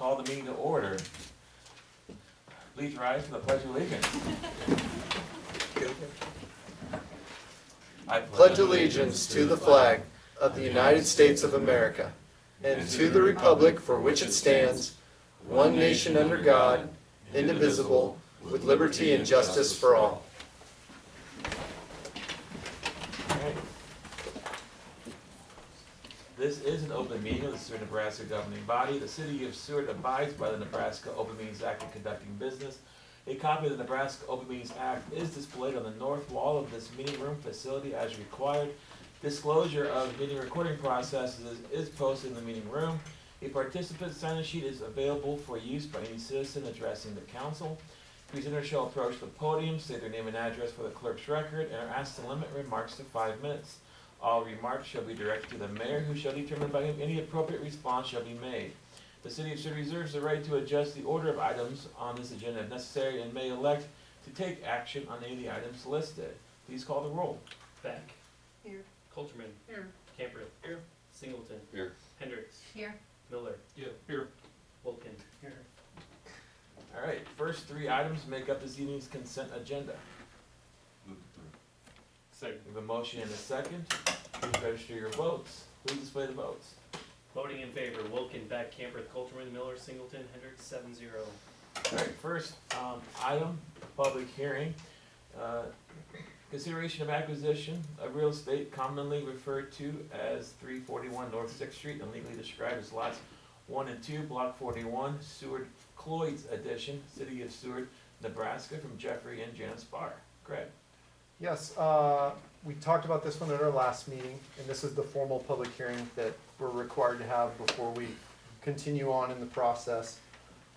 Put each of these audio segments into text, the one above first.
call the meeting to order. Please rise for the Pledge of Allegiance. I Pledge allegiance to the flag of the United States of America and to the republic for which it stands, one nation under God, indivisible, with liberty and justice for all. Alright. This is an open meeting of the Seward, Nebraska governing body. The city of Seward abides by the Nebraska Open Meetings Act in conducting business. A copy of the Nebraska Open Meetings Act is displayed on the north wall of this meeting room facility as required. Disclosure of meeting recording processes is posted in the meeting room. A participant sign-in sheet is available for use by any citizen addressing the council. Presenters shall approach the podium, state their name and address for the clerk's record, and are asked to limit remarks to 5 minutes. All remarks shall be directed to the mayor, who shall determine by whom any appropriate response shall be made. The city of Seward reserves the right to adjust the order of items on this agenda if necessary and may elect to take action on any of the items listed. Please call the roll. Beck. Here. Coulterman. Here. Camper. Here. Singleton. Here. Hendricks. Here. Miller. Yeah. Here. Wilkin. Here. Alright, first 3 items make up this evening's consent agenda. Second. We have a motion and a second. Please register your votes. Please display the votes. Voting in favor: Wilkin, Beck, Camper, Coulterman, Miller, Singleton, Hendricks, 7-0. Alright, first item, public hearing. Consideration of acquisition of real estate commonly referred to as 341 North 6th Street and legally described as lots 1 and 2, Block 41, Seward Cloyd's Edition, City of Seward, Nebraska, from Jeffrey and Janice Barr. Greg. Yes, we talked about this one at our last meeting, and this is the formal public hearing that we're required to have before we continue on in the process.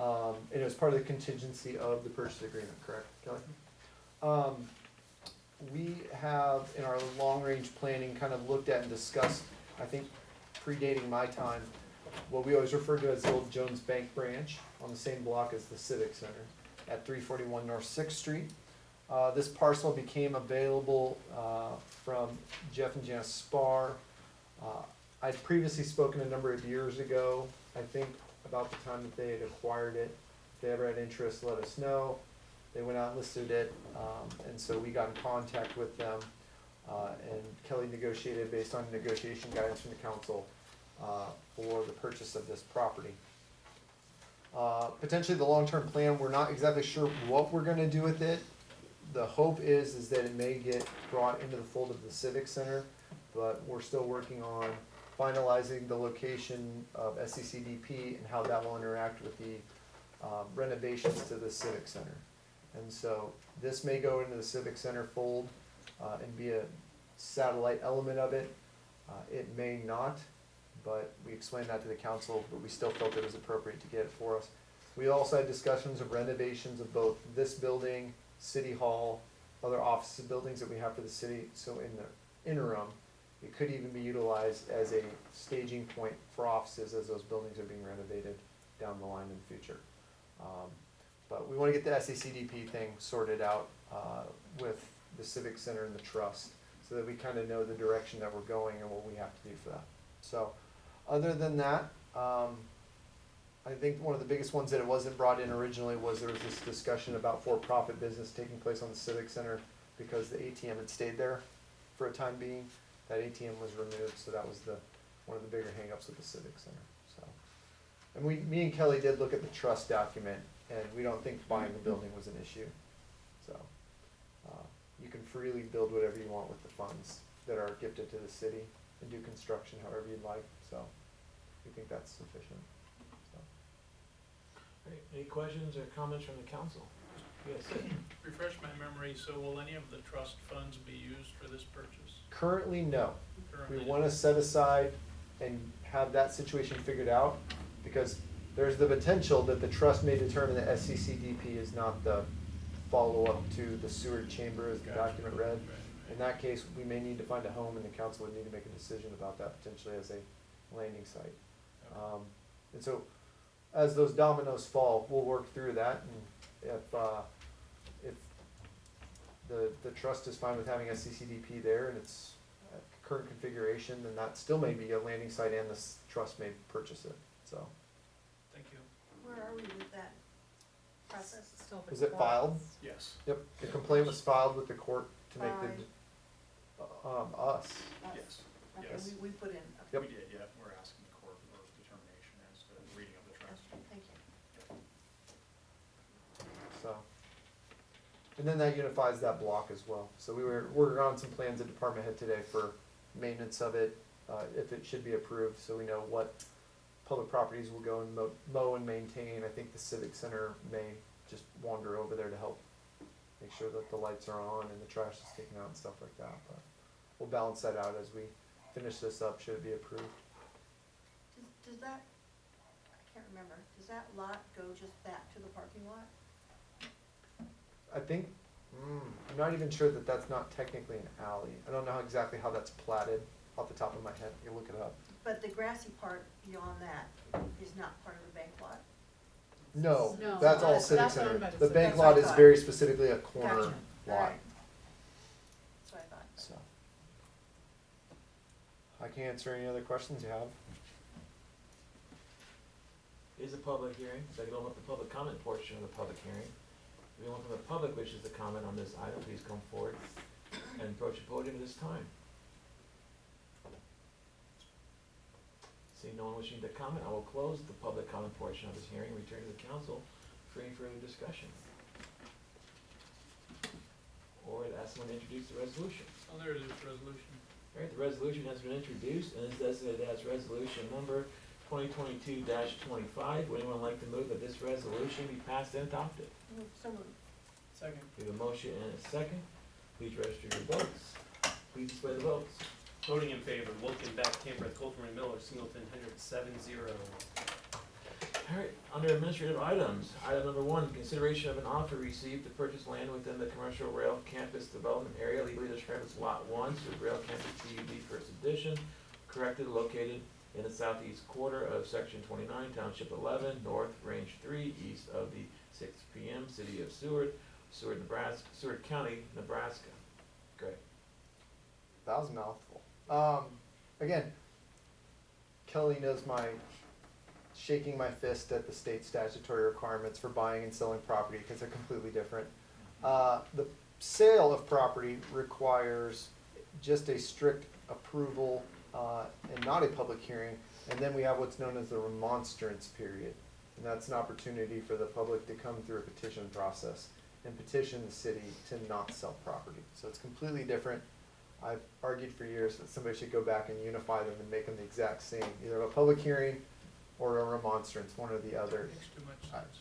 And it was part of the contingency of the purchase agreement, correct, Kelly? We have, in our long-range planning, kind of looked at and discussed, I think predating my time, what we always referred to as the old Jones Bank branch on the same block as the Civic Center at 341 North 6th Street. This parcel became available from Jeff and Janice Spar. I'd previously spoken a number of years ago, I think about the time that they had acquired it. If they ever had interest, let us know. They went out and listed it, and so we got in contact with them, and Kelly negotiated based on negotiation guidance from the council for the purchase of this property. Potentially the long-term plan, we're not exactly sure what we're gonna do with it. The hope is that it may get brought into the fold of the Civic Center, but we're still working on finalizing the location of SCCDP and how that will interact with the renovations to the Civic Center. And so this may go into the Civic Center fold and be a satellite element of it. It may not, but we explained that to the council, but we still felt it was appropriate to get it for us. We also had discussions of renovations of both this building, City Hall, other office buildings that we have for the city. So in the interim, it could even be utilized as a staging point for offices as those buildings are being renovated down the line in the future. But we want to get the SACDP thing sorted out with the Civic Center and the Trust so that we kind of know the direction that we're going and what we have to do for that. So other than that, I think one of the biggest ones that it wasn't brought in originally was there was this discussion about for-profit business taking place on the Civic Center because the ATM had stayed there for a time being. That ATM was removed, so that was one of the bigger hangups with the Civic Center. So, and me and Kelly did look at the trust document, and we don't think buying the building was an issue. So you can freely build whatever you want with the funds that are gifted to the city and do construction however you'd like. So we think that's sufficient. Alright, any questions or comments from the council? Yes. Refresh my memory, so will any of the trust funds be used for this purchase? Currently, no. Currently, We want to set aside and have that situation figured out because there's the potential that the trust may determine that SCCDP is not the follow-up to the Seward Chamber as the document read. Right. In that case, we may need to find a home and the council would need to make a decision about that potentially as a landing site. And so as those dominoes fall, we'll work through that, and if the trust is fine with having SCCDP there and it's at current configuration, then that still may be a landing site and the trust may purchase it, so. Thank you. Was it filed? Yes. Yep, the complaint was filed with the court to make the, us. Yes. Okay, Yes. we put in, Yep. We did, yeah, we're asking the court for determination as to the reading of the trust. thank you. So, and then that unifies that block as well. So we were working on some plans at department head today for maintenance of it, if it should be approved, so we know what public properties will go and mow and maintain. I think the civic center may just wander over there to help make sure that the lights are on and the trash is taken out and stuff like that, but we'll balance that out as we finish this up, should it be approved. Does that, I can't remember, does that lot go just back to the parking lot? I think, I'm not even sure that that's not technically an alley. I don't know exactly how that's platted off the top of my head. You look it up. But the grassy part beyond that is not part of the bank lot? No, No, that's all that's civic owned center. by the The civic. bank That's what I lot is thought. very specifically a corner Gotcha. lot, Alright. That's what I thought. so. I can answer any other questions you have. Is a public hearing, so I can open up the public comment portion of the public hearing. If anyone from the public wishes to comment on this item, please come forward and approach the podium at this time. Seeing no one wishing to comment, I will close the public comment portion of this hearing, return to the council for any further discussion. Or ask someone to introduce the resolution. Oh, there it is, resolution. All right, the resolution has been introduced and is designated as resolution number 2022-25. Would anyone like to move that this resolution be passed and adopted? So moved. Second. We have a motion and a second. Please register your votes. Please display the votes. Voting in favor, Wilken, Beck, Camper, Coulterman, Miller, Singleton, Hendrick, 7-0. All right, under administrative items, item number 1, consideration of an offer received to purchase land within the commercial rail campus development area legally described as Lot 1, Seward Rail Campus PUD First Edition, corrected, located in the southeast quarter of Section 29, Township 11, North, Range 3, east of the 6 p.m. City of Seward, Seward, Nebraska, Seward County, Nebraska. Great. That was a mouthful. Again, Kelly knows my shaking my fist at the state statutory requirements for buying and selling property because they're completely different. The sale of property requires just a strict approval and not a public hearing, and then we have what's known as the remonstrance period. And that's an opportunity for the public to come through a petition process and petition the city to not sell property. So it's completely different. I've argued for years that somebody should go back and unify them and make them the exact same, either a public hearing or a remonstrance, one or the other. Makes too much sense.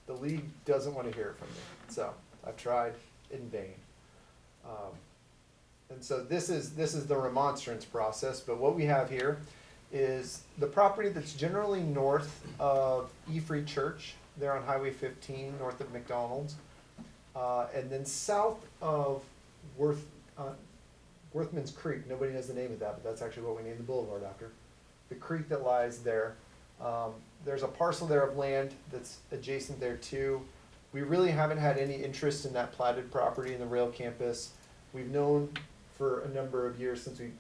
The league doesn't want to hear it from me, so I've tried in vain. And so this is the remonstrance process, but what we have here is the property that's generally north of Free Church, there on Highway 15, north of McDonald's, and then south of Worthman's Creek. Nobody knows the name of that, but that's actually what we named the boulevard after. The creek that lies there. There's a parcel there of land that's adjacent there too. We really haven't had any interest in that platted property in the rail campus. We've known for a number of years since we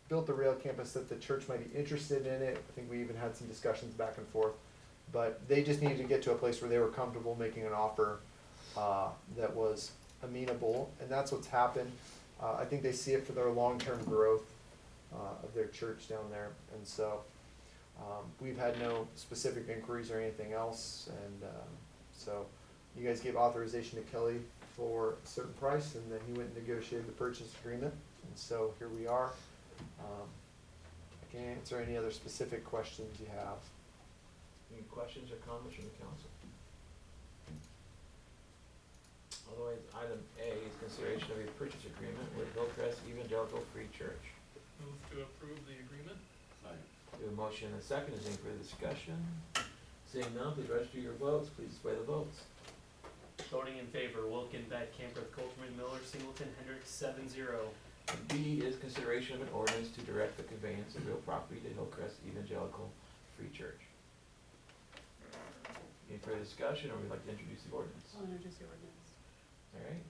built the rail campus that the church might be interested in it. I think we even had some discussions back and forth. But they just needed to get to a place where they were comfortable making an offer that was amenable, and that's what's happened. I think they see it for their long-term growth of their church down there, and so we've had no specific inquiries or anything else, and so you guys gave authorization to Kelly for a certain price, and then he went and negotiated the purchase agreement, and so here we are. I can answer any other specific questions you have. Any questions or comments from the council? Otherwise, item A is consideration of a purchase agreement with Hillcrest Evangelical Free Church. Move to approve the agreement? We have a motion and a second. Is there any further discussion? Seeing none, please register your votes. Please display the votes. Voting in favor, Wilken, Beck, Camper, Coulterman, Miller, Singleton, Hendrick, 7-0. And B is consideration of an ordinance to direct the conveyance of real property to Hillcrest Evangelical Free Church. Any further discussion, or would you like to introduce the ordinance? I'll introduce the ordinance. All right.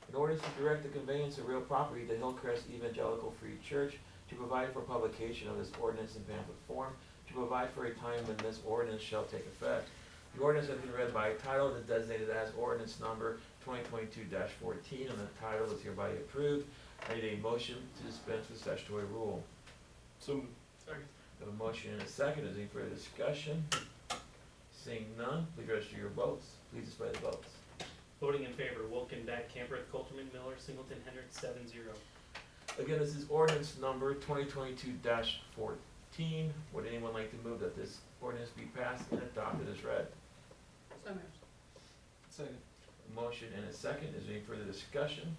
An ordinance to direct the conveyance of real property to Hillcrest Evangelical Free Church to provide for publication of this ordinance in pamphlet form, to provide for a time when this ordinance shall take effect. The ordinance has been read by title and is designated as ordinance number 2022-14, and the title is hereby approved. I need a motion to dispense with statutory rule. Second. I have a motion and a second. Is there any further discussion? Seeing none, please register your votes. Please display the votes. Voting in favor, Wilken, Beck, Campereth, Colterman, Miller, Singleton, Hendricks, 7-0. Again, this is ordinance number 2022-14. Would anyone like to move that this ordinance be passed and adopted as read? So moved. Second. A motion and a second. Is there any further discussion?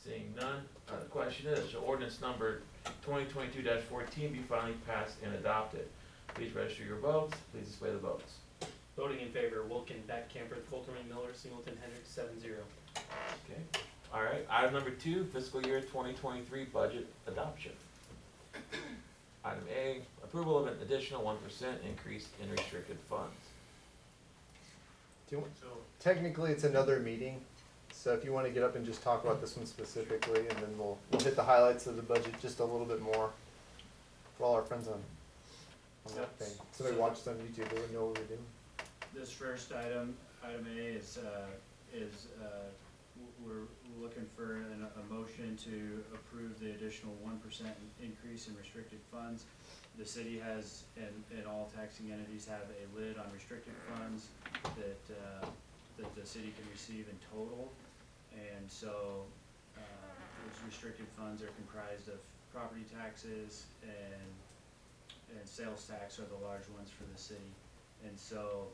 Seeing none, the question is, shall ordinance number 2022-14 be finally passed and adopted? Please register your votes. Please display the votes. Voting in favor, Wilken, Beck, Campereth, Colterman, Miller, Singleton, Hendricks, 7-0. Okay. All right. Item number 2, fiscal year 2023 budget adoption. Item A, approval of an additional 1% increase in restricted funds. Do you want- So, Technically, it's another meeting, so if you wanna get up and just talk about this one specifically, and then we'll hit the highlights of the budget just a little bit more for all our friends on that Yep. thing. Somebody watched on YouTube, they would know what we're doing. This first item, item A we're looking for a motion to approve the additional 1% increase in restricted funds. The city has, and all taxing entities have a lid on restricted funds that the city can receive in total. And so, those restricted funds are comprised of property taxes and sales tax are the large ones for the city. And so,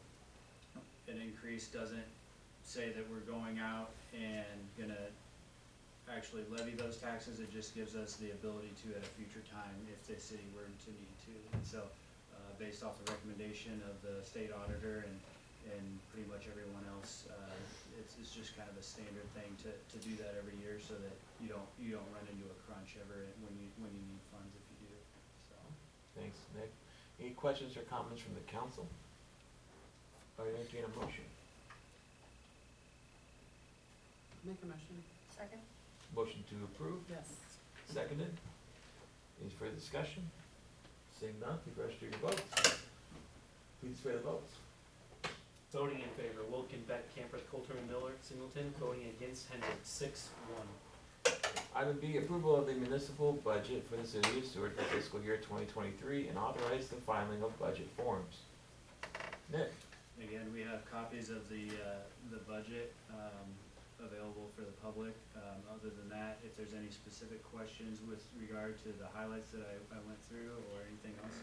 an increase doesn't say that we're going out and gonna actually levy those taxes, it just gives us the ability to at a future time if the city were to need to. And so, based off the recommendation of the state auditor and pretty much everyone else, it's just kind of a standard thing to do that every year so that you don't run into a crunch ever when you need funds if you do, so. Thanks, Nick. Any questions or comments from the council? Or entertain a motion? Make a motion. Second? Motion to approve, Yes. seconded. Any further discussion? Seeing none, please register your votes. Please display the votes. Voting in favor, Wilken, Beck, Campereth, Colterman, Miller, Singleton. Voting against, Hendricks, 6-1. Item B, approval of the municipal budget for the city of Seward for fiscal year 2023 and authorize the filing of budget forms. Nick? Again, we have copies of the budget, available for the public. Other than that, if there's any specific questions with regard to the highlights that I went through or anything else,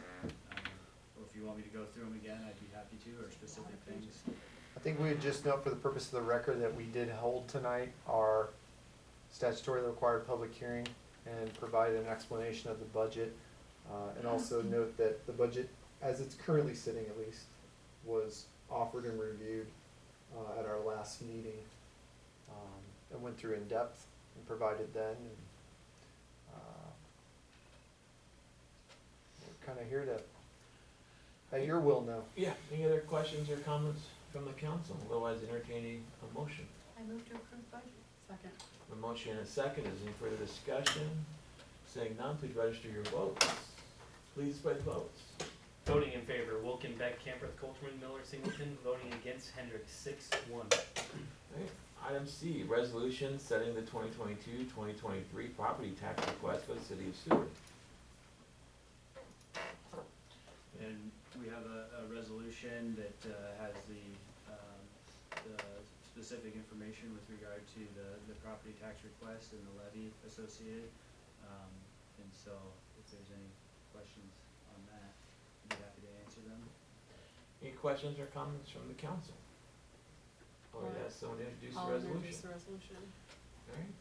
or if you want me to go through them again, I'd be happy to, or specific things. I think we would just note for the purpose of the record that we did hold tonight our statutorily required public hearing and provide an explanation of the budget. And also note that the budget, as it's currently sitting at least, was offered and reviewed at our last meeting, and went through in depth and provided then. And, we're kinda here to, at your will now. Yeah, any other questions or comments from the council? Otherwise entertaining a motion. I move to approve budget. Second. A motion and a second. Is there any further discussion? Seeing none, please register your votes. Please display the votes. Voting in favor, Wilken, Beck, Campereth, Colterman, Miller, Singleton. Voting against, Hendricks, 6-1. Okay. Item C, resolution setting the 2022-2023 property tax request for the city of Seward. And we have a resolution that has the specific information with regard to the property tax request and the levy associated. And so if there's any questions on that, I'd be happy to answer them. Any questions or comments from the council? Or ask someone to introduce the I'll resolution? introduce the resolution. Alright.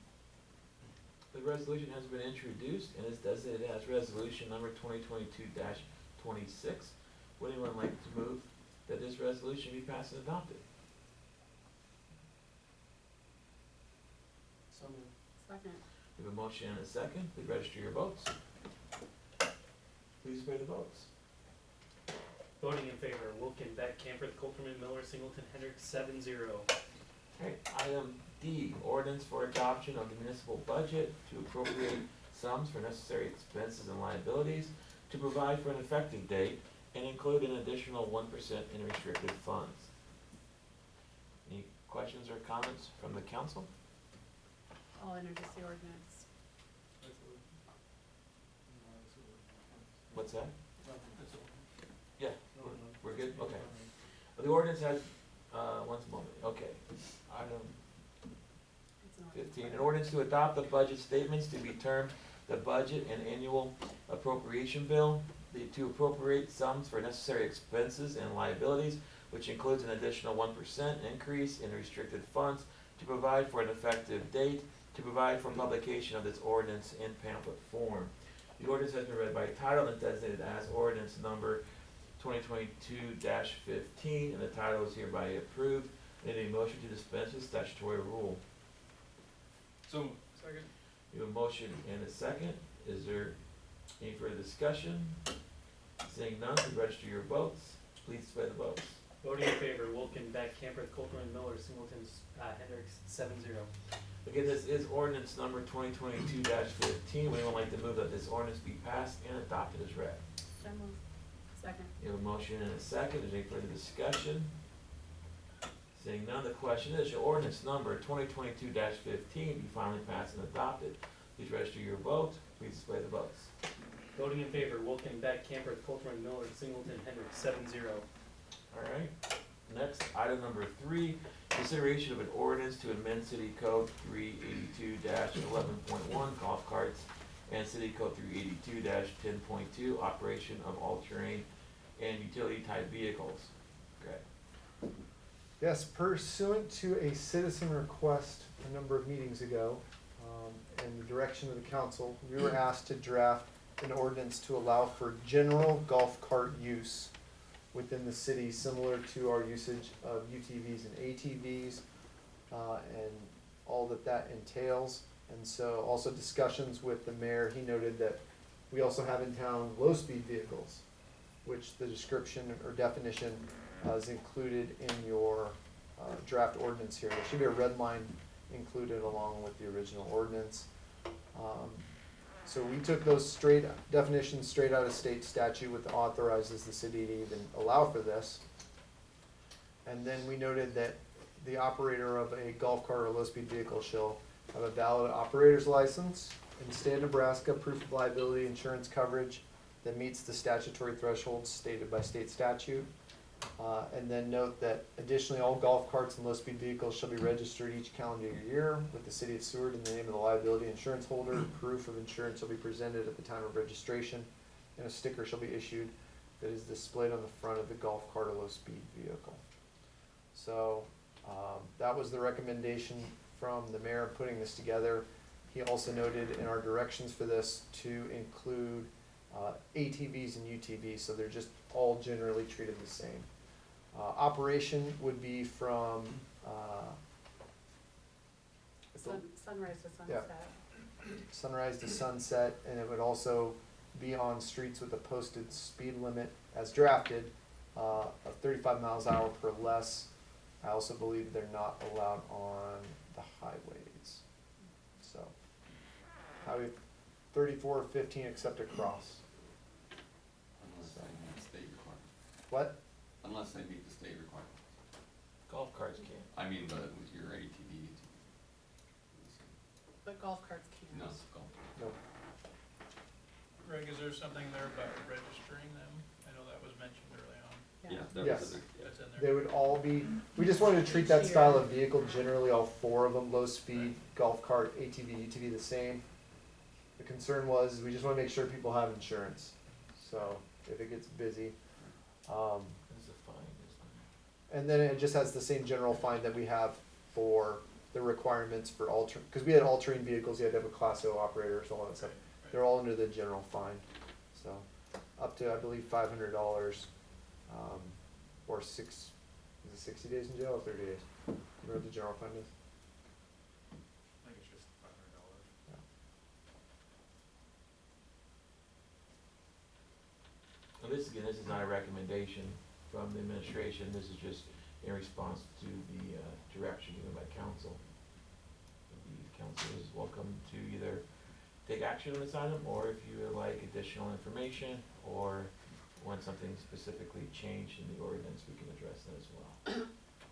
The resolution has been introduced and is designated as resolution number 2022-26. Would anyone like to move that this resolution be passed and adopted? So moved. Second. We have a motion and a second. Please register your votes. Please display the votes. Voting in favor, Wilken, Beck, Campereth, Colterman, Miller, Singleton, Hendricks, 7-0. Alright, item D, ordinance for adoption of the municipal budget to appropriate sums for necessary expenses and liabilities, to provide for an effective date, and include an additional 1% in restricted funds. Any questions or comments from the council? I'll introduce the ordinance. What's that? Yeah, we're good, okay. The ordinance has, one moment, okay. Item It's an ordinance. 15, an ordinance to adopt the budget statements to be termed the budget and annual appropriation bill, to appropriate sums for necessary expenses and liabilities, which includes an additional 1% increase in restricted funds, to provide for an effective date, to provide for publication of this ordinance in pamphlet form. The ordinance has been read by title and designated as ordinance number 2022-15, and the title is hereby approved. I need a motion to dispense with statutory rule. So, second. You have a motion and a second. Is there any further discussion? Seeing none, please register your votes. Please display the votes. Voting in favor, Wilken, Beck, Camper, Coulterman, Miller, Singleton, Hendricks, 7-0. Again, this is ordinance number 2022-15. Would anyone like to move that this ordinance be passed and adopted as read? So moved. Second. You have a motion and a second. Is there any further discussion? Seeing none, the question is, shall ordinance number 2022-15 be finally passed and adopted? Please register your vote. Please display the votes. Voting in favor, Wilken, Beck, Camper, Coulterman, Miller, Singleton, Hendricks, 7-0. All right. Next, item number 3, consideration of an ordinance to amend City Code 382-11.1 golf carts and City Code 382-10.2 operation of all-terrain and utility-type vehicles. Okay. Yes, pursuant to a citizen request a number of meetings ago, and the direction of the council, we were asked to draft an ordinance to allow for general golf cart use within the city, similar to our usage of UTVs and ATVs, and all that that entails. And so also discussions with the mayor, he noted that we also have in town low-speed vehicles, which the description or definition is included in your draft ordinance here. There should be a red line included along with the original ordinance. So we took those definitions straight out of state statute, which authorizes the city to even allow for this. And then we noted that the operator of a golf cart or low-speed vehicle shall have a valid operator's license in the state of Nebraska, proof of liability insurance coverage that meets the statutory thresholds stated by state statute. And then note that additionally, all golf carts and low-speed vehicles shall be registered each calendar year with the city of Seward in the name of the liability insurance holder. Proof of insurance shall be presented at the time of registration, and a sticker shall be issued that is displayed on the front of the golf cart or low-speed vehicle. So that was the recommendation from the mayor putting this together. He also noted in our directions for this to include ATVs and UTVs, so they're just all generally treated the same. Operation would be from Sunrise to sunset. sunrise to sunset, and it would also be on streets with a posted speed limit as drafted of 35 miles an hour per less. I also believe they're not allowed on the highways. So, highway 34 or 15 except across. Unless they meet the state requirement. What? Unless they meet the state requirement. Golf carts can't. I mean, but with your ATV, But golf carts can't. no, golf. No. Greg, is there something there about registering them? I know that was mentioned early on. Yeah, that Yes. was in That's in They there. would all be, we just wanted to treat that style of vehicle, generally all 4 of them, low speed, golf cart, ATV, UTV the same. The concern was, we just wanna make sure people have insurance, so if it gets busy. There's a fine, isn't And then it just has the same general fine that we have for the requirements for cause we had all-terrain vehicles, you had to have a Class O operator, so all that stuff. Right. They're all under the general fine, so, up to, I believe, $500, or is it 60 days in jail or 30 days? You know what the general fine is? I think it's just $500. And this, again, this is not a recommendation from the administration, this is just in response to the direction given by council. The council is welcome to either take action on this item, or if you would like additional information, or want something specifically changed in the ordinance, we can address that as well.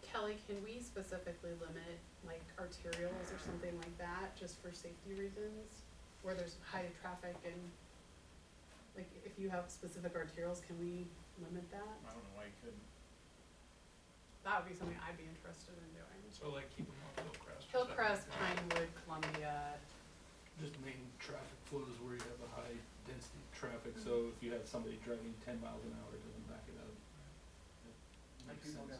Kelly, can we specifically limit like arterials or something like that, just for safety reasons? Where there's high traffic and, like, if you have specific arterials, can we limit that? I don't know why you couldn't. That would be something I'd be interested in doing. So like keep them off Hillcrest. or something Hillcrest, like that. Pinewood, Columbia, Just main traffic flows where you have a high density traffic, so if you have somebody driving 10 miles an hour, it doesn't back it up. It makes sense.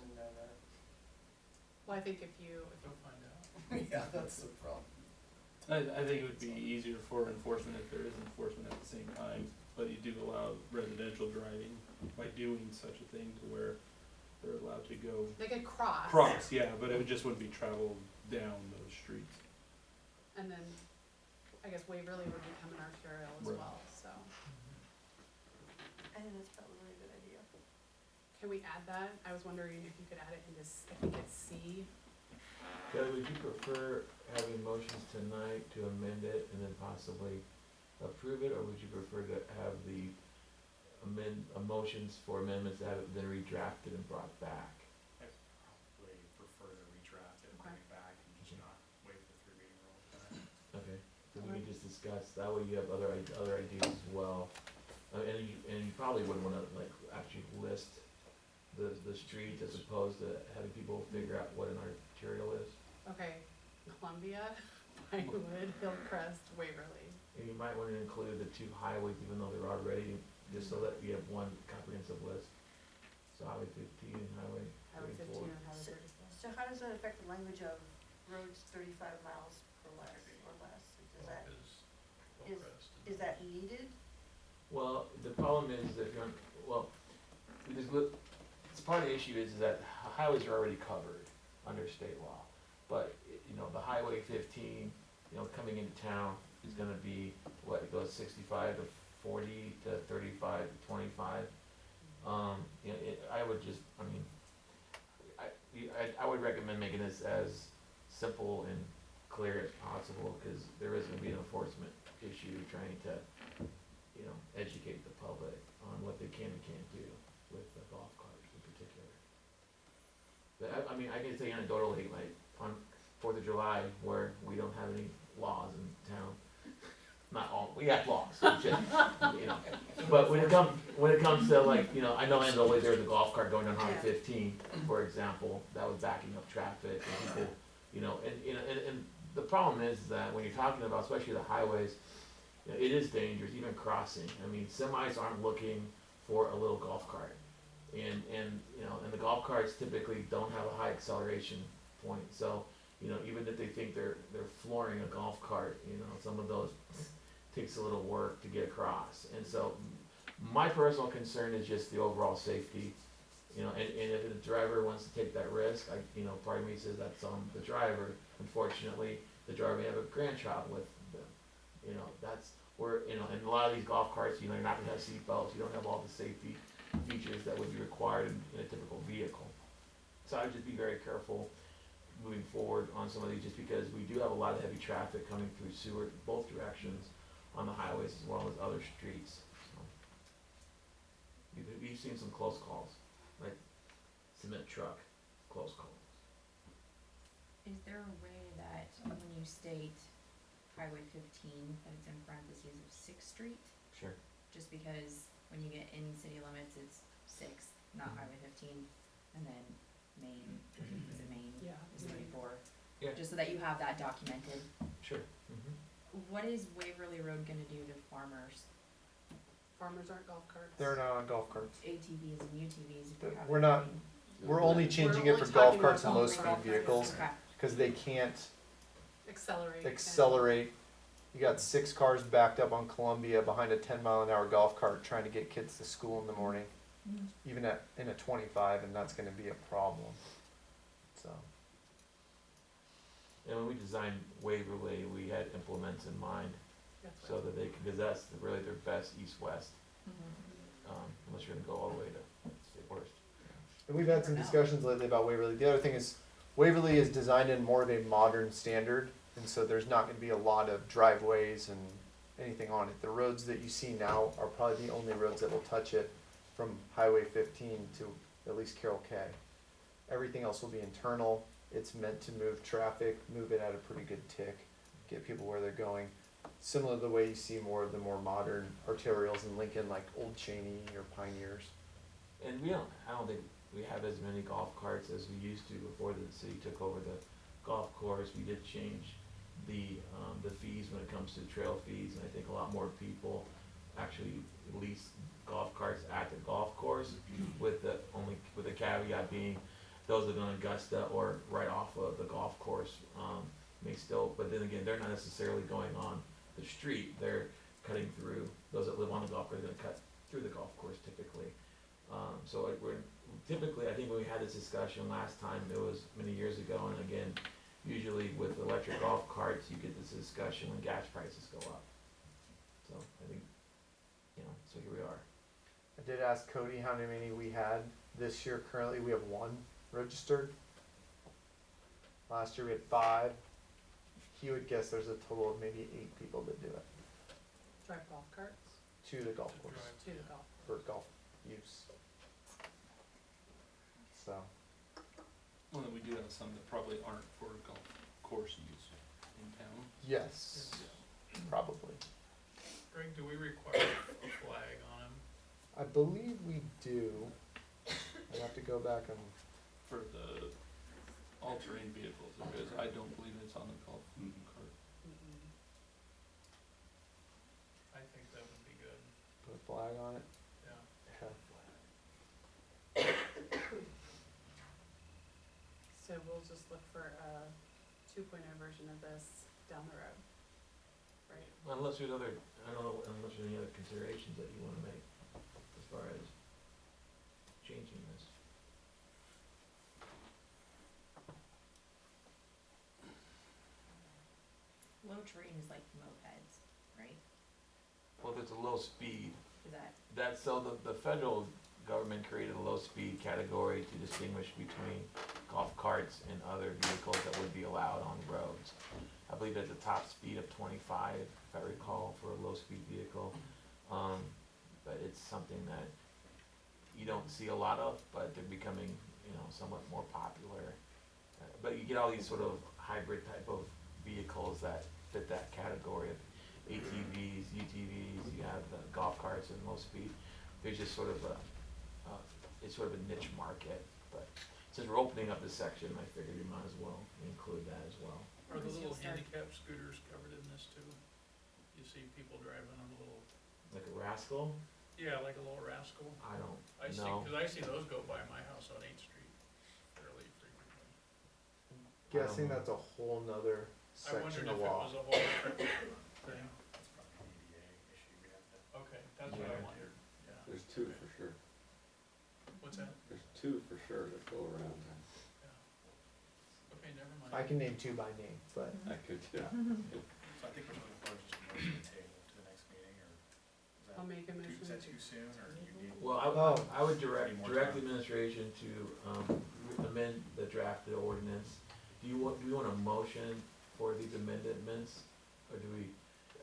well, I think if you, They'll find out. Yeah, that's the problem. I think it would be easier for enforcement if there is enforcement at the same time, but you do allow residential driving by doing such a thing to where they're allowed to go they could cross. cross, yeah, but it just wouldn't be traveled down those streets. And then, I guess Waverly would become an arterial as Right. well, so. I think that's probably a good idea. Can we add that? I was wondering if you could add it into, I think it's C. Kelly, would you prefer having motions tonight to amend it and then possibly approve it, or would you prefer to have the motions for amendments that have been redrafted and brought back? I probably prefer to redraft it and bring it back and just not wait for 3 reading rules. Okay, so we can just discuss, that way you have other ideas as well. And you probably wouldn't wanna like actually list the streets as opposed to having people figure out what an arterial is. Okay, Columbia, Pinewood, Hillcrest, Waverly. And you might wanna include the 2 highways, even though they're already, just so that you have one comprehensive list. So Highway 15 and Highway Highway 15 34. and Highway 34. So how does that affect the language of roads 35 miles or less? Does that, Hillcrest is that needed? Well, the problem is if you're, because it's part of the issue is that highways are already covered under state law. But, the Highway 15, coming into town is gonna be, it goes 65 to 40 to 35 to 25. I would just, I would recommend making this as simple and clear as possible, because there is gonna be an enforcement issue trying to, educate the public on what they can and can't do with the golf carts in particular. But I can say anecdotally, like on 4th of July, where we don't have any laws in town, not all, we have laws, it's just, but when it comes to like, I know anecdotally there's a golf cart going on Highway 15, for example, that was backing up traffic and people, and the problem is that when you're talking about, especially the highways, it is dangerous, even crossing. Semis aren't looking for a little golf cart. And the golf carts typically don't have a high acceleration point. So, even if they think they're flooring a golf cart, some of those takes a little work to get across. And so my personal concern is just the overall safety. And if the driver wants to take that risk, part of me says that's on the driver. Unfortunately, the driver may have a grandchild with them. That's where, and a lot of these golf carts, you're not gonna have seat belts, you don't have all the safety features that would be required in a typical vehicle. So I would just be very careful moving forward on some of these, just because we do have a lot of heavy traffic coming through Seward, both directions, on the highways as well as other streets. So we've seen some close calls, like cement truck, close calls. Is there a way that when you state Highway 15, that it's in parentheses of 6th Street? Sure. Just because when you get in city limits, it's 6th, not Highway 15, and then Main, is it Main? Yeah. Is 34. Yeah. Just so that you have that documented. Sure. What is Waverly Road gonna do to farmers? Farmers aren't golf carts. They're not on golf carts. ATVs and UTVs, if you have. We're not, we're only changing it only for golf talking carts about and low golf speed carts. vehicles, Okay. cause they can't Accelerate. accelerate. You got 6 cars backed up on Columbia behind a 10-mile-an-hour golf cart trying to get kids to school in the morning, even in a 25, and that's gonna be a problem, so. And when we designed Waverly, we had implements in mind, That's so right. that they can, because that's really their best east-west, Mhm. unless you're gonna go all the way to state worst. And we've had some discussions lately about Waverly. The other thing is, Waverly is designed in more of a modern standard, and so there's not gonna be a lot of driveways and anything on it. The roads that you see now are probably the only roads that will touch it from Highway 15 to at least Carroll K. Everything else will be internal. It's meant to move traffic, move it at a pretty good tick, get people where they're going. Similar to the way you see more of the more modern arterials in Lincoln, like Old Cheney or Pioneers. And I don't think we have as many golf carts as we used to before the city took over the golf course. We did change the fees when it comes to trail fees, and I think a lot more people actually lease golf carts at the golf course, with the caveat being those that are in Augusta or right off of the golf course may still, but then again, they're not necessarily going on the street, they're cutting through. Those that live on the golf course are gonna cut through the golf course typically. So we're typically, I think when we had this discussion last time, it was many years ago, and again, usually with electric golf carts, you get this discussion when gas prices go up. So I think, so here we are. I did ask Cody how many we had this year. Currently, we have 1 registered. Last year we had 5. He would guess there's a total of maybe 8 people that do it Drive golf carts to the golf course to the golf. for golf use. So, Well, then we do have some that probably aren't for golf course use in town. yes, probably. Greg, do we require a flag on them? I believe we do. I have to go back and For the all-terrain vehicles, because I don't believe it's on the golf cart. Mm-mm. I think that would be good, put a flag on it. yeah. Okay. So we'll just look for a 2.0 version of this down the road, right? Unless there's unless there's any other considerations that you wanna make as far as changing this. Low terrain is like mopeds, right? Well, if it's a low speed, Is that, the federal government created a low speed category to distinguish between golf carts and other vehicles that would be allowed on roads. I believe there's a top speed of 25, if I recall, for a low speed vehicle. But it's something that you don't see a lot of, but they're becoming, somewhat more popular. But you get all these sort of hybrid type of vehicles that fit that category of ATVs, UTVs, you have the golf carts and low speed. There's just sort of it's sort of a niche market, but since we're opening up this section, I figured we might as well include that as well. Are the Unless little you'll start- handicap scooters covered in this too? You see people driving a little, Like a Rascal, yeah, like a little Rascal. I don't I see, know. cause I see those go by my house on 8th Street fairly frequently. Guessing that's a whole nother I section wondered if of it law. was a whole different thing. That's probably an ADA issue, we have to. Okay, that's what I Yeah. wondered, yeah. There's 2 for sure. What's that? There's 2 for sure that go around. Yeah. Okay, never mind. I can name 2 by name, but I could, yeah. So I think we're looking for just a motion to table to the next meeting, or is I'll make a motion. is that too soon, or do you need? Well, Oh. I would direct Any more the time? administration to amend the drafted ordinance. Do you want a motion for these amendments, or do we,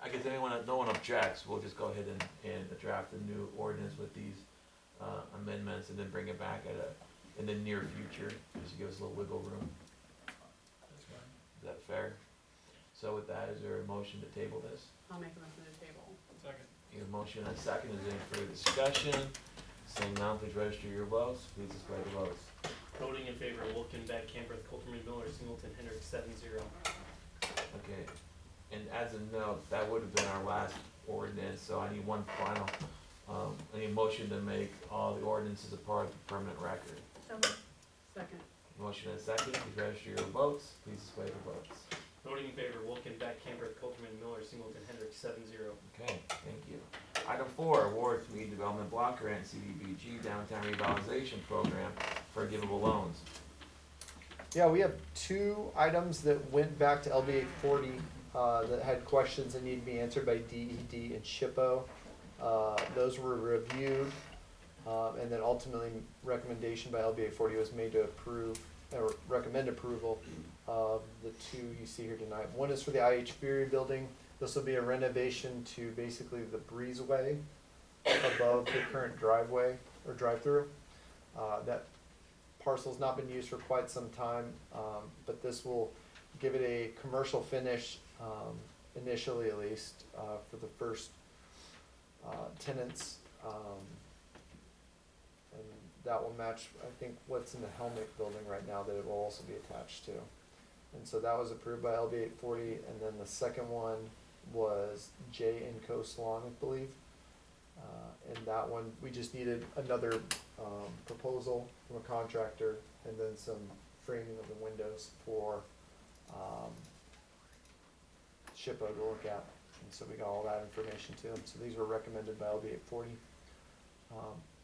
I guess no one objects, we'll just go ahead and draft a new ordinance with these amendments and then bring it back in the near future, just to give us a little wiggle room. That's fine. Is that fair? So with that, is there a motion to table this? I'll make a motion to table. Second. Your motion and second, is there any further discussion? Seeing none, please register your votes, please display the votes. Voting in favor, Wilken, Beck, Camper, Coulterman, Miller, Singleton, Hendrick, 7-0. Okay, and as a note, that would have been our last ordinance, so I need one final, I need a motion to make all the ordinances a part of the permanent record. So moved. Second. Motion and second, please register your votes, please display the votes. Voting in favor, Wilken, Beck, Camper, Coulterman, Miller, Singleton, Hendrick, 7-0. Okay, thank you. Item 4, award community development block grant, CDBG Downtown Revitalization Program, forgivable loans. yeah, we have 2 items that went back to LB 840 that had questions that need to be answered by DED and SHPO. Those were reviewed, and then ultimately recommendation by LB 840 was made to approve or recommend approval of the 2 you see here tonight. One is for the IH Fury building. This will be a renovation to basically the breezeway above the current driveway or drive-through. That parcel's not been used for quite some time, but this will give it a commercial finish, initially at least, for the first tenants. And that will match, I think, what's in the Helmick building right now that it will also be attached to. And so that was approved by LB 840, and then the second one was J and Co Salon, I believe. And that one, we just needed another proposal from a contractor and then some framing of the windows for SHPO to look at. And so we got all that information to them. So these were recommended by LB 840.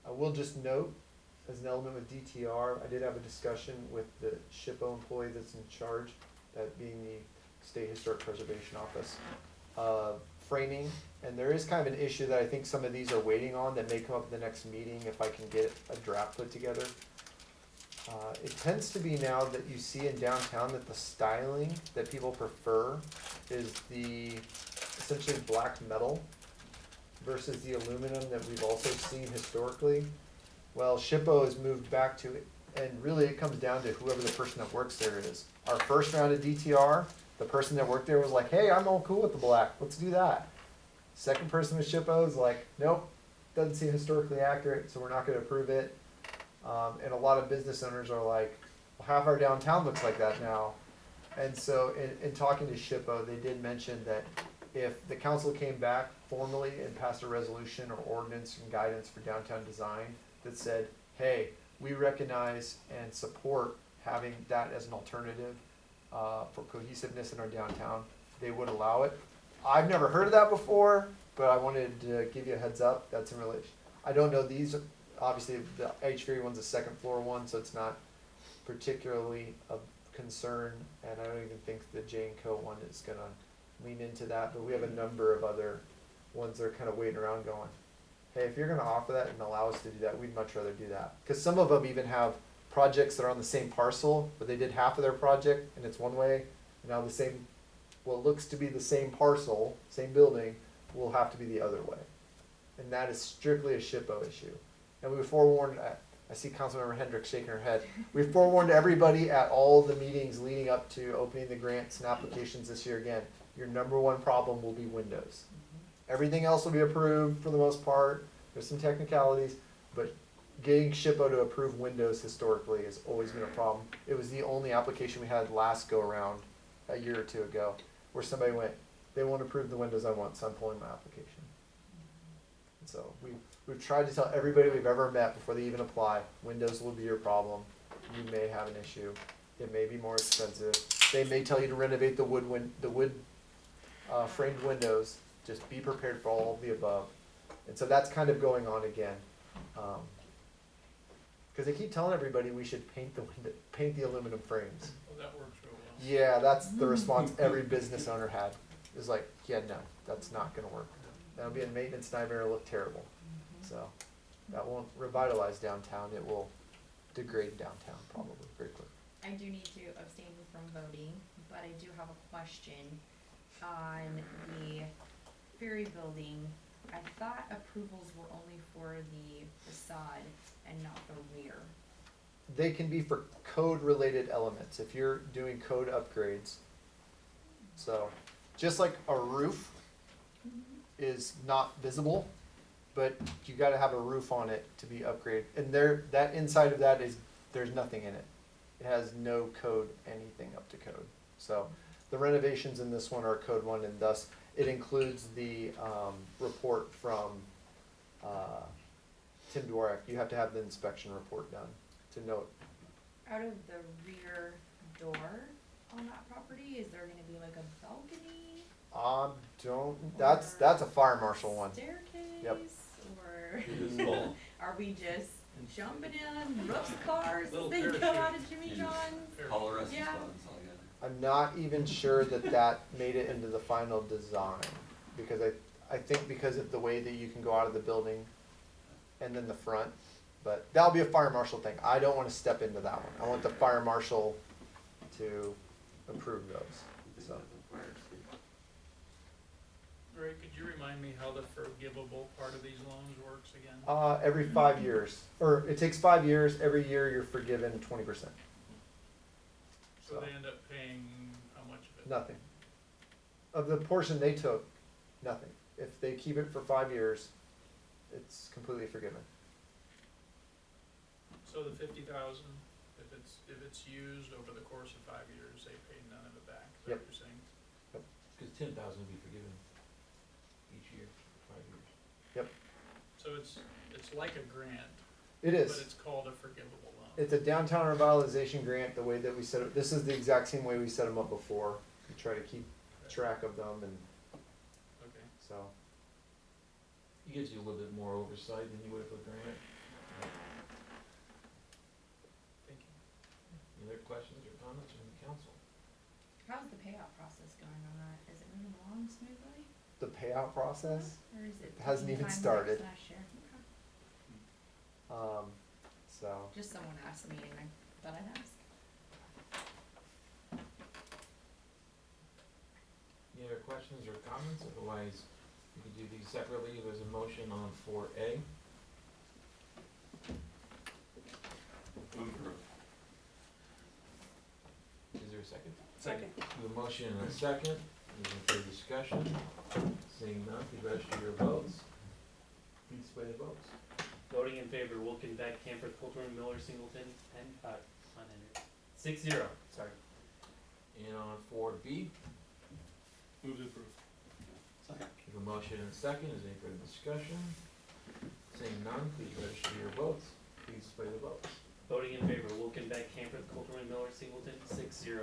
I will just note, as an element with DTR, I did have a discussion with the SHPO employee that's in charge, that being the State Historic Preservation Office, framing. And there is kind of an issue that I think some of these are waiting on that may come up at the next meeting if I can get a draft put together. It tends to be now that you see in downtown that the styling that people prefer is the essentially black metal versus the aluminum that we've also seen historically. Well, SHPO has moved back to it, and really it comes down to whoever the person that works there is. Our first round of DTR, the person that worked there was like, hey, I'm all cool with the black, let's do that. Second person with SHPO is like, nope, doesn't seem historically accurate, so we're not gonna approve it. And a lot of business owners are like, well, half our downtown looks like that now. And so in talking to SHPO, they did mention that if the council came back formally and passed a resolution or ordinance and guidance for downtown design that said, hey, we recognize and support having that as an alternative for cohesiveness in our downtown, they would allow it. I've never heard of that before, but I wanted to give you a heads up. That's in relation. I don't know these. Obviously, the H3 one's a second floor one, so it's not particularly a concern. And I don't even think the J and Co one is going to lean into that. But we have a number of other ones that are kind of waiting around going, hey, if you're going to offer that and allow us to do that, we'd much rather do that. Because some of them even have projects that are on the same parcel, but they did half of their project and it's one way. And now the same, what looks to be the same parcel, same building, will have to be the other way. And that is strictly a SHPO issue. And we forewarned, I see Councilmember Hendricks shaking her head. We forewarned everybody at all the meetings leading up to opening the grants and applications this year again. Your number one problem will be windows. Everything else will be approved for the most part. There's some technicalities, but getting SHPO to approve windows historically has always been a problem. It was the only application we had last go around a year or two ago where somebody went, they won't approve the windows I want, so I'm pulling my application. And so we've tried to tell everybody we've ever met before they even apply, windows will be your problem. You may have an issue. It may be more expensive. They may tell you to renovate the wood framed windows. Just be prepared for all of the above. And so that's kind of going on again. Because they keep telling everybody we should paint the aluminum frames. Well, that works real well. Yeah, that's the response every business owner had. Is like, yeah, no, that's not gonna work. That'll be a maintenance nightmare, it'll look terrible. So that won't revitalize downtown, it will degrade downtown probably very quickly. I do need to abstain from voting, but I do have a question on the ferry building. I thought approvals were only for the facade and not the rear. They can be for code related elements if you're doing code upgrades. So just like a roof is not visible, but you gotta have a roof on it to be upgraded. And that inside of that is, there's nothing in it. It has no code, anything up to code. So the renovations in this one are code 1, and thus it includes the report from Tim Dworak. You have to have the inspection report done to know it. Out of the rear door on that property, is there gonna be like a balcony? That's a fire marshal one. Staircase? Yep. Or Full. are we just jumping in, roofs of cars, Little they go parachute. out of Jimmy John's? All the rest is Yeah. fun, it's all good. I'm not even sure that made it into the final design, because I think because of the way that you can go out of the building and then the front, but that'll be a fire marshal thing. I don't want to step into that one. I want the fire marshal to approve those. So Ray, could you remind me how the forgivable part of these loans works again? Every 5 years, or it takes 5 years, every year you're forgiven 20%. So they end up paying how much of it? Nothing. Of the portion they took, nothing. If they keep it for 5 years, it's completely forgiven. So the 50,000, if it's used over the course of 5 years, they pay none of it back, is that Yep. what you're saying? Cause 10,000 would be forgiven each year for 5 years. So it's like a grant, It but is. it's called a forgivable loan. It's a downtown revitalization grant, the way that we set it, this is the exact same way we set them up before. We try to keep track of them, and Okay. so. It gives you a little bit more oversight than you would with a grant. Thank you. Any other questions or comments from the council? How's the payout process going on that? Is it moving along smoothly? The payout process, Or is it? Hasn't taking even time started. like last year? Okay. so. Just someone asked me and I thought I'd ask. Any other questions or comments? Otherwise, we could do these separately. There's a motion on 4A. Is there a second? Second. We have a motion and a second. Is there further discussion? Seeing none, please register your votes. Please display the votes. Voting in favor, Wilken, Beck, Camper, Coulter, Miller, Singleton, and, unentered. 6-0, sorry. And on 4B, Move to approve. we have a motion and a second. Is there any further discussion? Seeing none, please register your votes. Please display the votes. Voting in favor, Wilken, Beck, Camper, Coulter, Miller, Singleton, 6-0.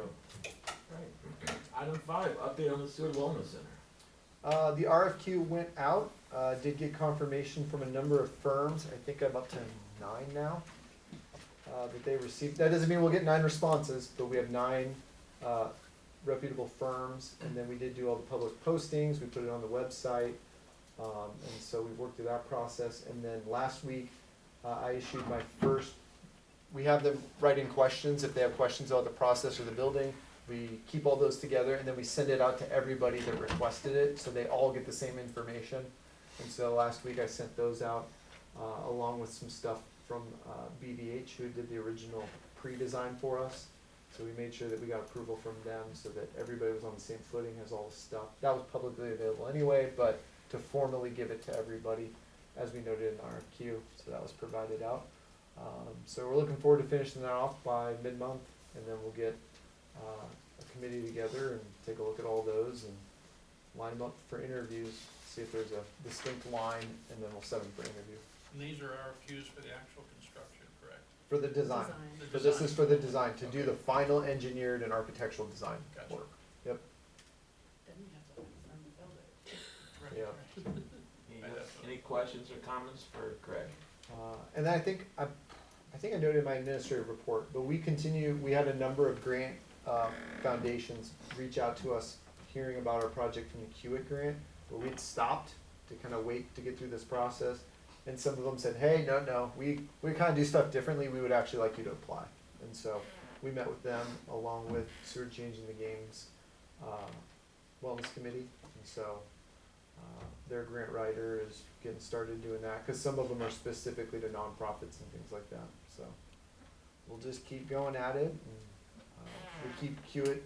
Right. Item 5, update on the Seward Wellness Center. The RFQ went out, did get confirmation from a number of firms, I think I'm up to 9 now, that they received. That doesn't mean we'll get 9 responses, but we have 9 reputable firms, and then we did do all the public postings, we put it on the website, and so we worked through that process, and then last week, I issued my first, we have them write in questions if they have questions about the process or the building. We keep all those together, and then we send it out to everybody that requested it, so they all get the same information. And so last week I sent those out, along with some stuff from BVH, who did the original pre-design for us. So we made sure that we got approval from them, so that everybody was on the same footing, has all the stuff. That was publicly available anyway, but to formally give it to everybody, as we noted in our RFQ, so that was provided out. So we're looking forward to finishing that off by mid-month, and then we'll get a committee together and take a look at all those and line them up for interviews, see if there's a distinct line, and then we'll set them for interview. And these are RFQs for the actual construction, correct? For the design. The So this design. is for the design, to do Okay. the final engineered and architectural design Gotcha. work. Then we have to find them to build it. Right, Yeah. right. Any questions or comments for Greg? And then I think I noted in my administrative report, but we had a number of grant foundations reach out to us hearing about our project from the Kiewit grant, where we'd stopped to kind of wait to get through this process. And some of them said, hey, no, we kind of do stuff differently, we would actually like you to apply. And so we met with them along with Seward Changing the Game's Wellness Committee. And so their grant writer is getting started doing that, because some of them are specifically to nonprofits and things like that. So we'll just keep going at it, and we keep Kiewit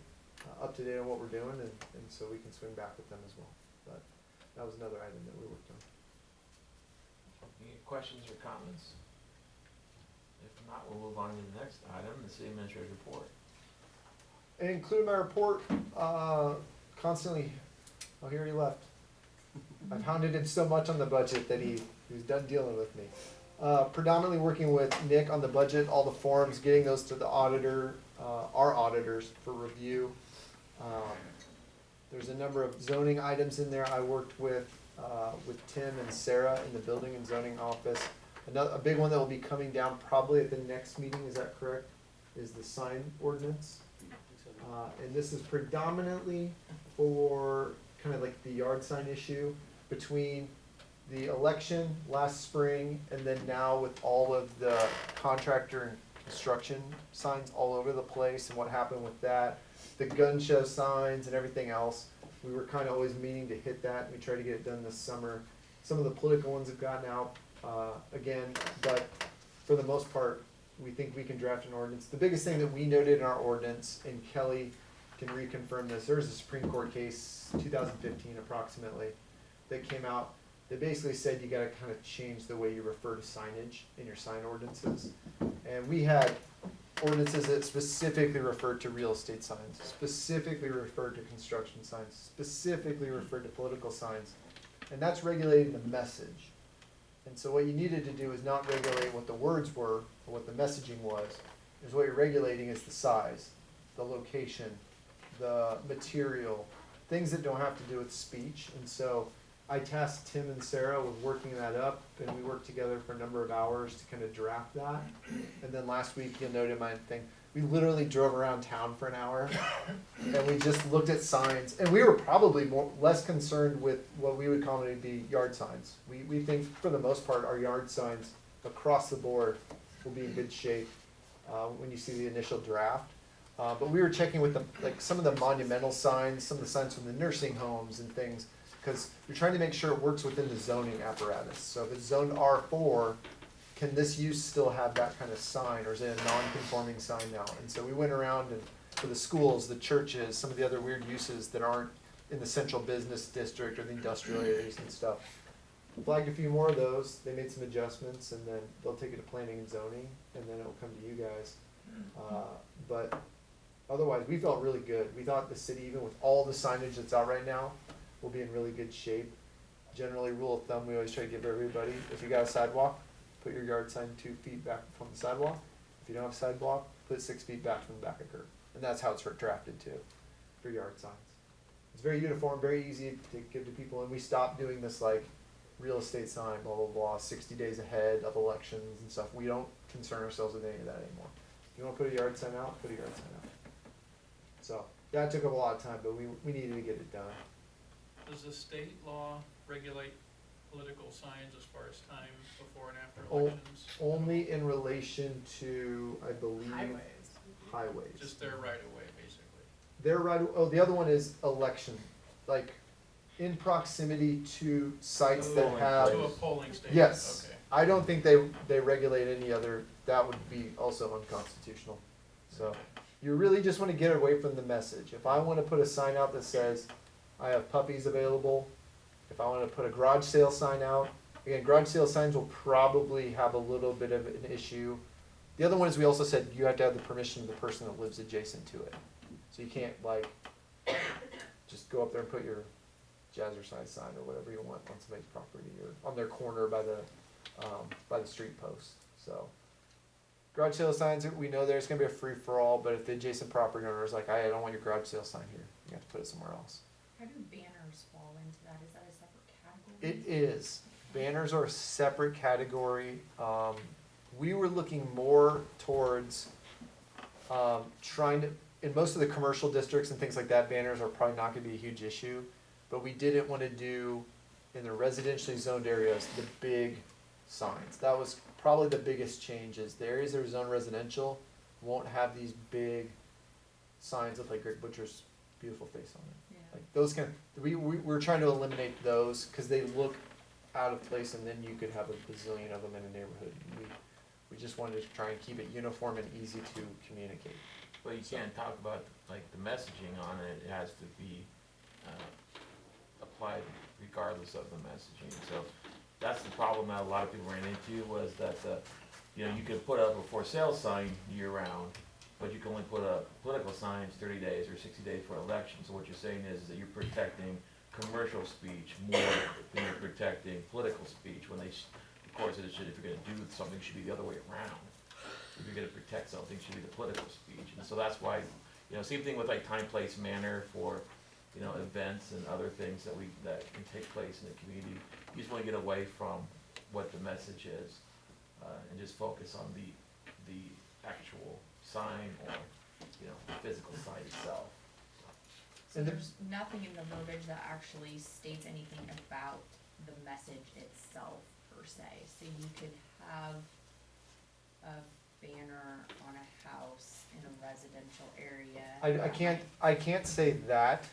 up to date on what we're doing, and so we can swing back with them as well. But that was another item that we worked on. Any questions or comments? If not, we'll move on to the next item, the city administrator's report. And included in my report, constantly, oh, he already left. I've hounded him so much on the budget that he's done dealing with me. Predominantly working with Nick on the budget, all the forms, getting those to the auditor, our auditors for review. There's a number of zoning items in there I worked with Tim and Sarah in the building and zoning office. A big one that will be coming down probably at the next meeting, is that correct? Is the sign ordinance. And this is predominantly for kind of like the yard sign issue between the election last spring and then now with all of the contractor and construction signs all over the place and what happened with that, the gun show signs and everything else. We were kinda always meaning to hit that, and we tried to get it done this summer. Some of the political ones have gotten out, again, but for the most part, we think we can draft an ordinance. The biggest thing that we noted in our ordinance, and Kelly can reconfirm this, there was a Supreme Court case, 2015 approximately, that came out, that basically said you gotta kinda change the way you refer to signage in your sign ordinances. And we had ordinances that specifically referred to real estate signs, specifically referred to construction signs, specifically referred to political signs. And that's regulating the message. And so what you needed to do is not regulate what the words were, or what the messaging was, is what you're regulating is the size, the location, the material, things that don't have to do with speech. And so I tasked Tim and Sarah with working that up, and we worked together for a number of hours to kind of draft that. And then last week, you'll note in my thing, we literally drove around town for an hour, and we just looked at signs. And we were probably less concerned with what we would commonly be yard signs. We think, for the most part, our yard signs across the board will be in good shape when you see the initial draft. But we were checking with some of the monumental signs, some of the signs from the nursing homes and things, because you're trying to make sure it works within the zoning apparatus. So if it's zoned R4, can this use still have that kind of sign, or is it a non-conforming sign now? And so we went around and for the schools, the churches, some of the other weird uses that aren't in the central business district or the industrial areas and stuff, flagged a few more of those. They made some adjustments, and then they'll take it to planning and zoning, and then it'll come to you guys. But otherwise, we felt really good. We thought the city, even with all the signage that's out right now, will be in really good shape. Generally, rule of thumb, we always try to give everybody, if you got a sidewalk, put your yard sign 2 feet back from the sidewalk. If you don't have a sidewalk, put 6 feet back from the back of curb. And that's how it's drafted too, for yard signs. It's very uniform, very easy to give to people, and we stopped doing this like real estate sign, blah, blah, blah, 60 days ahead of elections and stuff. We don't concern ourselves with any of that anymore. If you wanna put a yard sign out, put a yard sign out. So, that took up a lot of time, but we needed to get it done. Does the state law regulate political signs as far as time before and after O- elections? Only in relation to, I believe, Highways. highways. Just their right of way, basically. They're right, oh, the other one is election, like in proximity to sites that have, To a polling station? yes. Okay. I don't think they regulate any other, that would be also unconstitutional. So, you really just wanna get away from the message. If I wanna put a sign out that says, I have puppies available, if I wanna put a garage sale sign out, again, garage sale signs will probably have a little bit of an issue. The other one is we also said you have to have the permission of the person that lives adjacent to it. So you can't like, just go up there and put your jazzercise sign or whatever you want on somebody's property or on their corner by the street post, so. Garage sale signs, we know there's gonna be a free-for-all, but if the adjacent property owner is like, I don't want your garage sale sign here, you have to put it somewhere else. How do banners fall into that? Is that a separate category? It is. Banners are a separate category. We were looking more towards trying to, in most of the commercial districts and things like that, banners are probably not gonna be a huge issue. But we didn't wanna do, in the residentially zoned areas, the big signs. That was probably the biggest change, is the areas that are zoned residential won't have these big signs with like Greg Butcher's beautiful face on it. Yeah. Like those we're trying to eliminate those because they look out of place, and then you could have a bazillion of them in a neighborhood. We just wanted to try and keep it uniform and easy to communicate. But you can't talk about like the messaging on it, it has to be applied regardless of the messaging. So that's the problem that a lot of people ran into, was that you could put up a for sale sign year round, but you can only put up political signs 30 days or 60 days for election. So what you're saying is that you're protecting commercial speech more than you're protecting political speech, when of course, if you're gonna do something, it should be the other way around. If you're gonna protect something, it should be the political speech. And so that's why, same thing with like time, place, manner for, events and other things that can take place in the community. You just wanna get away from what the message is, and just focus on the actual sign or, the physical sign itself. So And the- there's nothing in the verbiage that actually states anything about the message itself per se. So you could have a banner on a house in a residential area. I can't say that.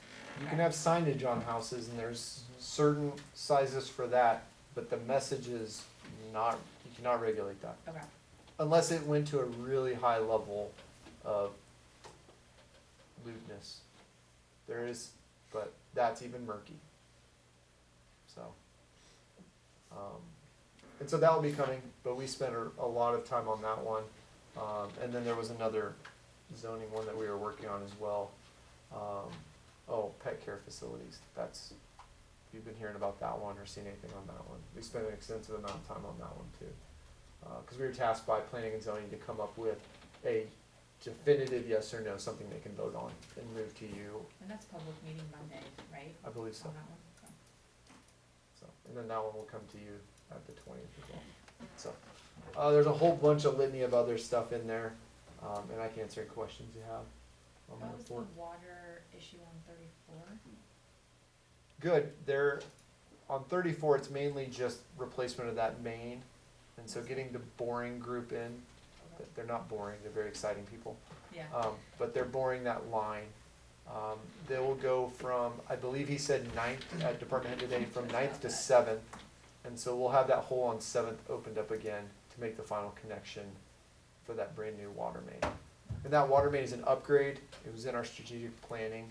You can have signage on houses and there's certain sizes for that, but the message is not, you cannot regulate that. Okay, Unless it went to a really high level of lewdness. There is, but that's even murky. So, and so that will be coming, but we spent a lot of time on that one. And then there was another zoning one that we were working on as well. Pet care facilities. That's, if you've been hearing about that one or seen anything on that one. We spent an extensive amount of time on that one too. Cause we were tasked by planning and zoning to come up with a definitive yes or no, something they can vote on and move to you. and that's public meeting Monday, right? I believe so. On that one? Okay. So, and then that one will come to you at the 20th as well. So, there's a whole bunch of litany of other stuff in there, and I can answer any questions you have on How that was the report. water issue on 34? Good, they're, on 34, it's mainly just replacement of that main, and so getting the boring group in, Okay. they're not boring, they're very exciting people. Yeah, But they're boring that line. They will go from, I believe he said 9th at department head today, from 9th to 7th. And so we'll have that hole on 7th opened up again to make the final connection for that brand new water main. And that water main is an upgrade. It was in our strategic planning.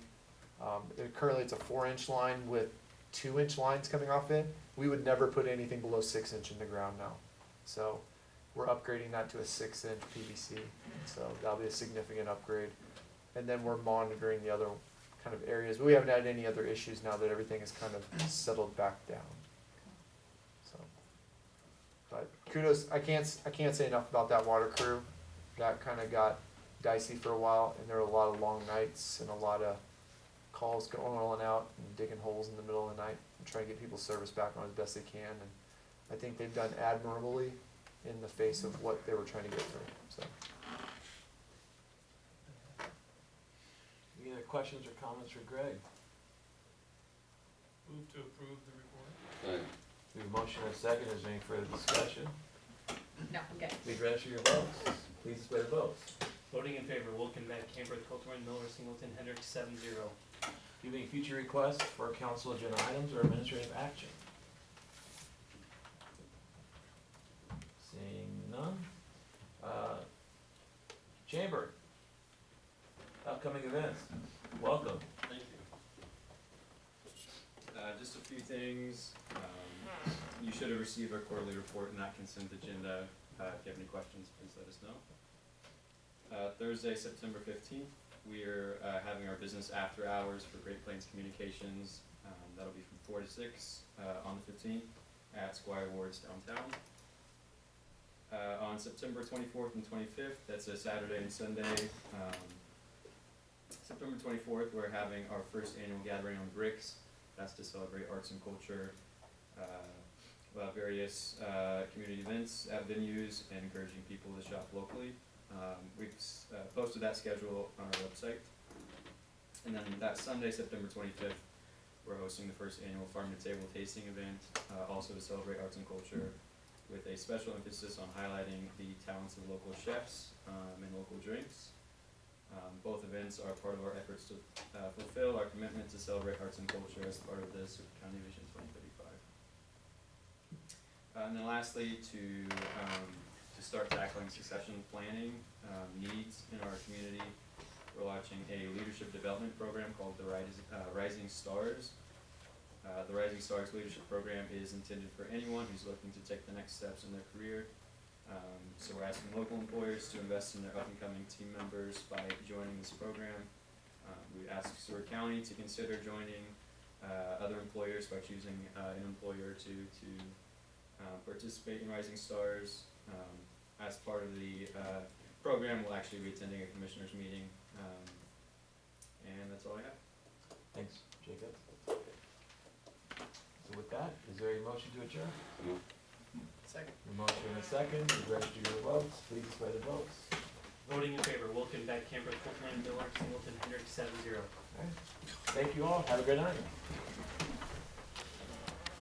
Currently it's a 4-inch line with 2-inch lines coming off it. We would never put anything below 6 inch in the ground now. So we're upgrading that to a 6-inch PVC. So that'll be a significant upgrade. And then we're monitoring the other kind of areas. We haven't had any other issues now that everything is kind of settled back down. So, but kudos, I can't say enough about that water crew. That kind of got dicey for a while, and there were a lot of long nights and a lot of calls going on and out and digging holes in the middle of the night and trying to get people's service back on as best they can. And I think they've done admirably in the face of what they were trying to get through. So. Any other questions or comments for Greg? Move to approve the report. Second. We have a motion and a second. Is there any further discussion? no, I'm good. Please register your votes. Please display the votes. Voting in favor, Wilken, Beck, Camworth, Coltorn, Miller, Singleton, Hendricks, 7-0. Do you have any future requests for council agenda items or administrative action? Seeing none. Chamber. Upcoming events. Welcome. Thank you. Just a few things. You should have received our quarterly report and that consent agenda. If you have any questions, please let us know. Thursday, September 15th, we are having our business after hours for Great Plains Communications. That'll be from 4 to 6 on the 15th at Squire Ward's downtown. On September 24th and 25th, that's a Saturday and Sunday. September 24th, we're having our first annual gathering on bricks. That's to celebrate arts and culture. We'll have various community events at venues and encouraging people to shop locally. We've posted that schedule on our website. And then that Sunday, September 25th, we're hosting the first annual Farm to Table tasting event, also to celebrate arts and culture, with a special emphasis on highlighting the talents of local chefs and local drinks. Both events are part of our efforts to fulfill our commitment to celebrate arts and culture as part of the Seward County Vision 2035. And then lastly, to start tackling succession planning needs in our community, we're launching a leadership development program called the Rising Stars. The Rising Stars Leadership Program is intended for anyone who's looking to take the next steps in their career. So we're asking local employers to invest in their up-and-coming team members by joining this program. We ask Seward County to consider joining other employers by choosing an employer to participate in Rising Stars. As part of the program, we'll actually be attending a commissioners meeting, and that's all I have. Thanks, Jacob. So with that, is there a motion to adjourn? No. Second. A motion and a second. Please register your votes. Please display the votes. Voting in favor, Wilken, Beck, Camworth, Coltorn, Miller, Singleton, Hendricks, 7-0. All right. Thank you all. Have a good night.